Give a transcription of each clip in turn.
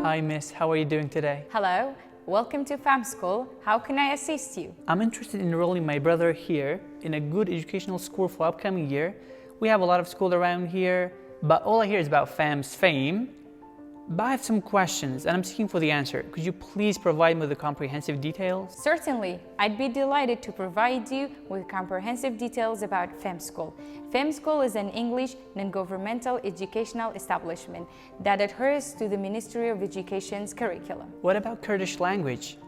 Hi, miss. How are you doing today? Hello, welcome to Fam School. How can I assist you? I'm interested in enrolling my brother here in a good educational school for upcoming year. We have a lot of school around here, but all I hear is about Fam's fame. But I have some questions and I'm seeking for the answer. Could you please provide me with the comprehensive details? Certainly, I'd be delighted to provide you with comprehensive details about Fam School. Fam School is an English non-governmental educational establishment that adheres to the Ministry of Education's curriculum. What about Kurdish language,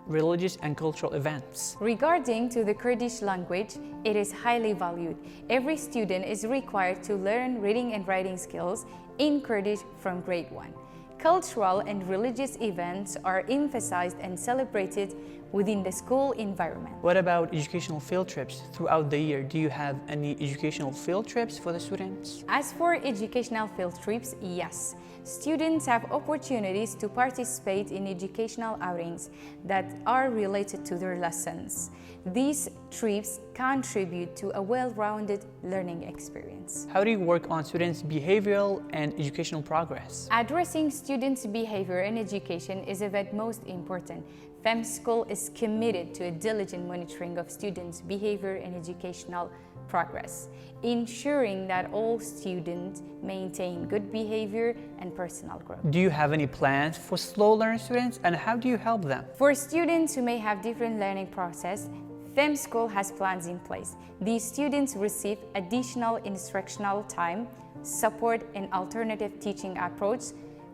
religious and cultural events? Regarding to the Kurdish language, it is highly valued. Every student is required to learn reading and writing skills in Kurdish from grade 1. Cultural and religious events are emphasized and celebrated within the school environment. What about educational field trips throughout the year? Do you have any educational field trips for the students? As for educational field trips, yes. Students have opportunities to participate in educational outings that are related to their lessons. These trips contribute to a well-rounded learning experience. How do you work on students' behavioral and educational progress? Addressing students' behavior and education is of utmost importance. Fam School is committed to a diligent monitoring of students' behavior and educational progress, ensuring that all students maintain good behavior and personal growth. Do you have any plans for slow learning students and how do you help them? For students who may have different learning process, Fam School has plans in place. These students receive additional instructional time, support, and alternative teaching approach,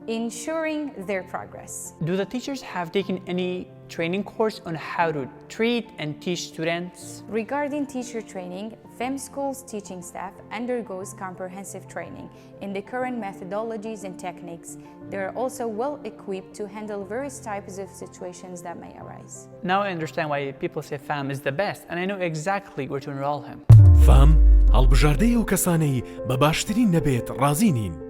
ensuring their progress. Do the teachers have taken any training course on how to treat and teach students? Regarding teacher training, Fam School's teaching staff undergoes comprehensive training in the current methodologies and techniques. They are also well equipped to handle various types of situations that may arise. Now I understand why people say Fam is the best and I know exactly where to enroll him. فام هەڵبژێردەیە و کەسانەی بە باشترین نەبێت ڕازی نین.